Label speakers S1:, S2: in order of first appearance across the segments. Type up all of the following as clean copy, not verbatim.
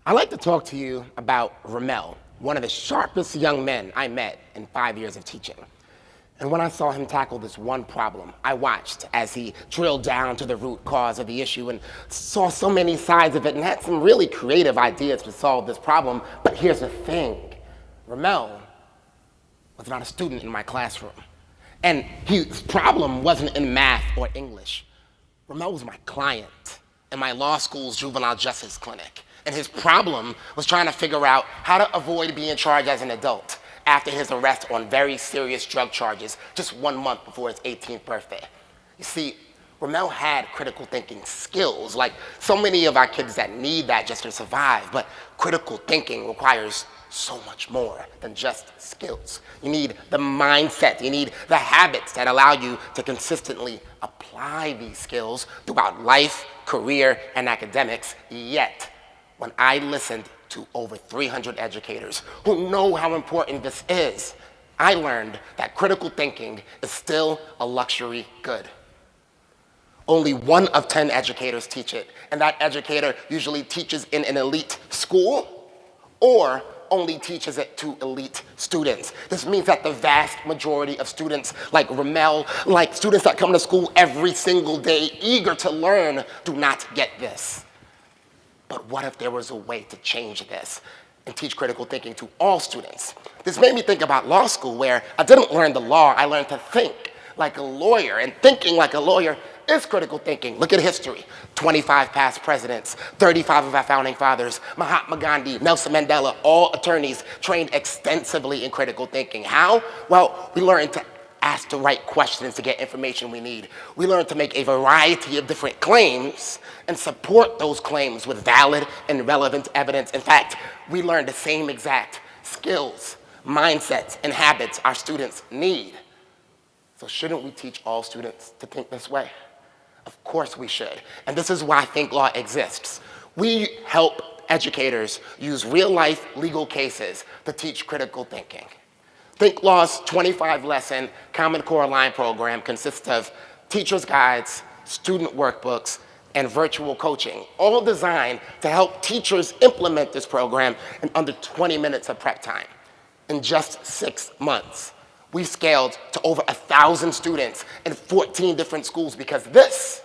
S1: I'd like to talk to you about Ramel, one of the sharpest young men I met in 5 years of teaching. And when I saw him tackle this one problem, I watched as he drilled down to the root cause of the issue and saw so many sides of it and had some really creative ideas to solve this problem. But here's the thing, Ramel was not a student in my classroom. And his problem wasn't in math or English. Ramel was my client in my law school's juvenile justice clinic. And his problem was trying to figure out how to avoid being charged as an adult after his arrest on very serious drug charges just 1 month before his 18th birthday. You see, Ramel had critical thinking skills, like so many of our kids that need that just to survive, but critical thinking requires so much more than just skills. You need the mindset, you need the habits that allow you to consistently apply these skills throughout life, career, and academics. Yet, when I listened to over 300 educators who know how important this is, I learned that critical thinking is still a luxury good. Only 1 of 10 educators teach it, and that educator usually teaches in an elite school or only teaches it to elite students. This means that the vast majority of students like Ramel, like students that come to school every single day eager to learn, do not get this. But what if there was a way to change this and teach critical thinking to all students? This made me think about law school, where I didn't learn the law, I learned to think like a lawyer, and thinking like a lawyer is critical thinking. Look at history. 25 past presidents, 35 of our founding fathers, Mahatma Gandhi, Nelson Mandela, all attorneys trained extensively in critical thinking. How? Well, we learned to ask the right questions to get information we need. We learned to make a variety of different claims and support those claims with valid and relevant evidence. In fact, we learned the same exact skills, mindsets, and habits our students need. So shouldn't we teach all students to think this way? Of course we should. And this is why thinkLaw exists. We help educators use real-life legal cases to teach critical thinking. thinkLaw's 25-lesson Common Core Online program consists of teacher's guides, student workbooks, and virtual coaching, all designed to help teachers implement this program in under 20 minutes of prep time. In just 6 months, we scaled to over 1,000 students in 14 different schools because this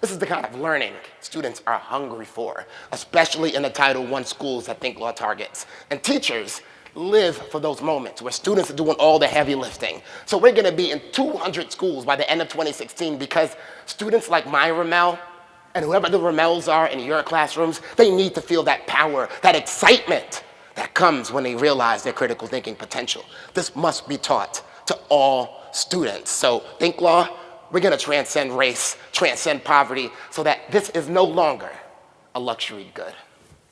S1: is the kind of learning students are hungry for, especially in the Title I schools that thinkLaw targets. And teachers live for those moments where students are doing all the heavy lifting. So we're gonna be in 200 schools by the end of 2016 because students like my Ramel and whoever the Ramels are in your classrooms, they need to feel that power, that excitement that comes when they realize their critical thinking potential. This must be taught to all students. So thinkLaw, we're gonna transcend race, transcend poverty, so that this is no longer a luxury good.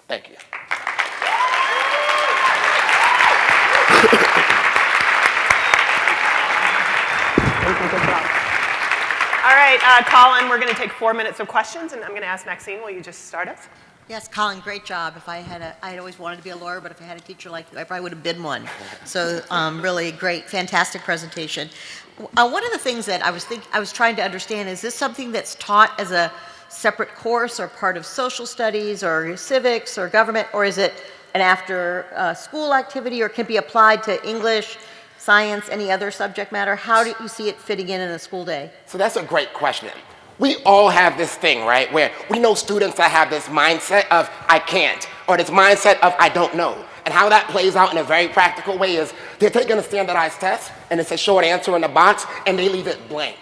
S1: Thank you.
S2: All right, Colin, we're going to take 4 minutes of questions, and I'm going to ask Maxine, will you just start us?
S3: Yes, Colin, great job. I had always wanted to be a lawyer, but if I had a teacher like you, I probably would have been one. So really great, fantastic presentation. One of the things that I was trying to understand, is this something that's taught as a separate course or part of social studies or civics or government, or is it an after school activity, or can be applied to English, science, any other subject matter? How do you see it fitting in a school day?
S1: So that's a great question. We all have this thing, right, where we know students that have this mindset of I can't, or this mindset of I don't know. And how that plays out in a very practical way is they're taking a standardized test, and it's a short answer in the box, and they leave it blank,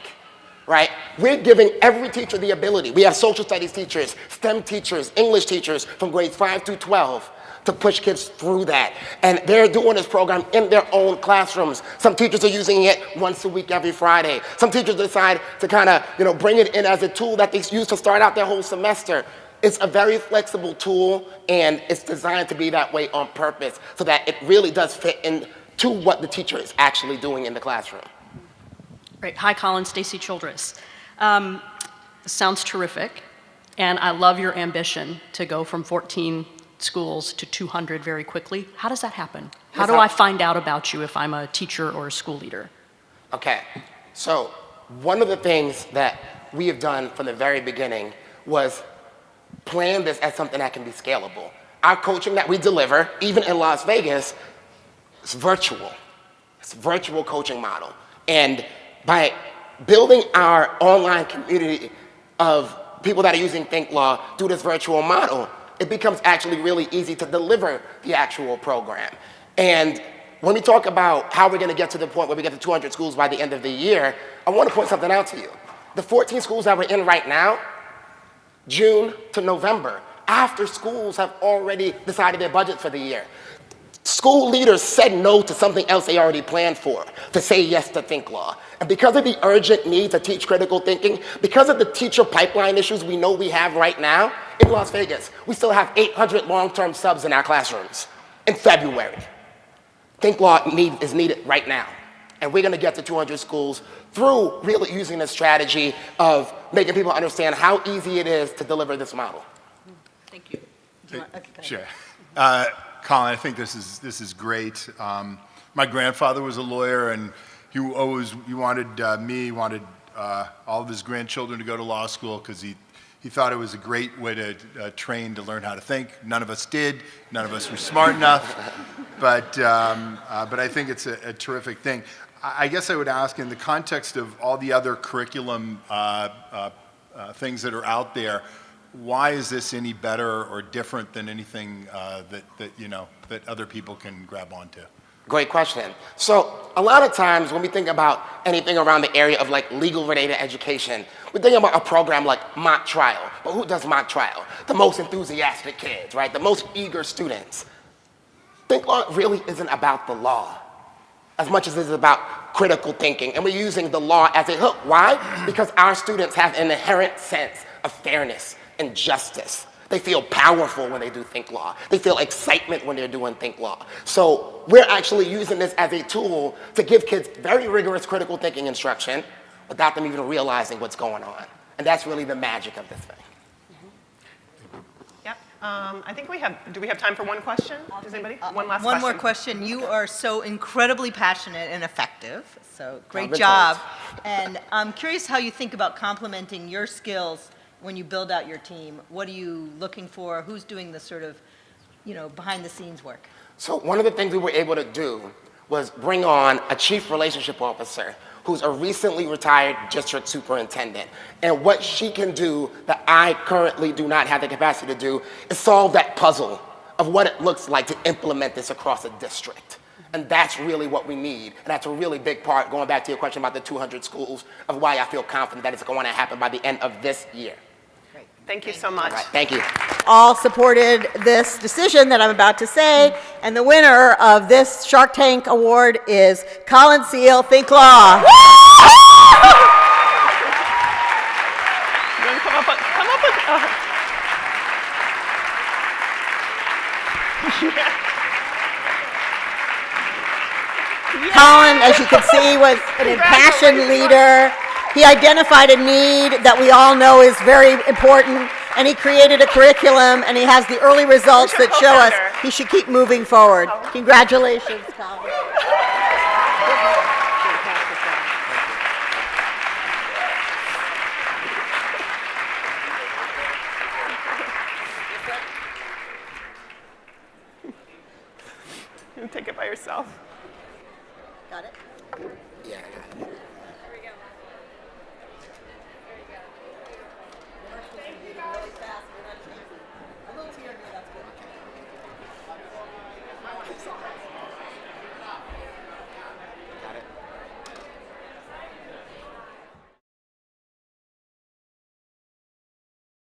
S1: right? We're giving every teacher the ability. We have social studies teachers, STEM teachers, English teachers from grades 5 through 12 to push kids through that. And they're doing this program in their own classrooms. Some teachers are using it once a week, every Friday. Some teachers decide to kind of, bring it in as a tool that they use to start out their whole semester. It's a very flexible tool, and it's designed to be that way on purpose so that it really does fit into what the teacher is actually doing in the classroom.
S4: Great. Hi, Colin. Stacy Childress. Sounds terrific, and I love your ambition to go from 14 schools to 200 very quickly. How does that happen? How do I find out about you if I'm a teacher or a school leader?
S1: Okay, so one of the things that we have done from the very beginning was plan this as something that can be scalable. our coaching that we deliver, even in Las Vegas, is virtual. It's a virtual coaching model. And by building our online community of people that are using thinkLaw through this virtual model, it becomes actually really easy to deliver the actual program. And when we talk about how we're going to get to the point where we get to 200 schools by the end of the year, I want to point something out to you. The 14 schools that we're in right now, June to November, after schools have already decided their budget for the year, school leaders said no to something else they already planned for, to say yes to thinkLaw. And because of the urgent need to teach critical thinking, because of the teacher pipeline issues we know we have right now, in Las Vegas, we still have 800 long-term subs in our classrooms in February. thinkLaw is needed right now. And we're gonna get to 200 schools through really using the strategy of making people understand how easy it is to deliver this model.
S4: Thank you.
S5: Sure. Colin, I think this is great. My grandfather was a lawyer, and he wanted all of his grandchildren to go to law school because he thought it was a great way to train to learn how to think. None of us did. None of us were smart enough. But I think it's a terrific thing. I guess I would ask, in the context of all the other curriculum things that are out there, why is this any better or different than anything that other people can grab onto?
S1: Great question. So a lot of times when we think about anything around the area of like legal related education, we think about a program like mock trial. But who does mock trial? The most enthusiastic kids, right? The most eager students. thinkLaw really isn't about the law as much as it is about critical thinking. And we're using the law as a hook. Why? Because our students have an inherent sense of fairness and justice. They feel powerful when they do thinkLaw. They feel excitement when they're doing thinkLaw. So we're actually using this as a tool to give kids very rigorous critical thinking instruction without them even realizing what's going on. And that's really the magic of this thing.
S2: Yep. I think do we have time for one question? Does anybody? One last question.
S6: One more question. You are so incredibly passionate and effective, so great
S1: been
S6: job. And I'm curious how you think about complementing your skills when you build out your team. What are you looking for? Who's doing the sort of, behind the scenes work?
S1: So one of the things we were able to do was bring on a chief relationship officer who's a recently retired district superintendent. And what she can do that I currently do not have the capacity to do is solve that puzzle of what it looks like to implement this across a district. And that's really what we need. And that's a really big part, going back to your question about the 200 schools, of why I feel confident that it's going to happen by the end of this year.
S2: Thank you so much.
S1: All right, thank you.
S6: All supported this decision that I'm about to say, and the winner of this Shark Tank Award is Colin Seale, thinkLaw.
S2: You want to come up with
S6: Colin, as you can see, was an impassioned leader. He identified a need that we all know is very important, and he created a curriculum, and he has the early results
S2: Who's your
S6: that show us
S2: co-founder?
S6: he should keep moving forward. Congratulations, Colin.
S2: Take it by yourself.
S6: Got it?
S1: Yeah, I got it.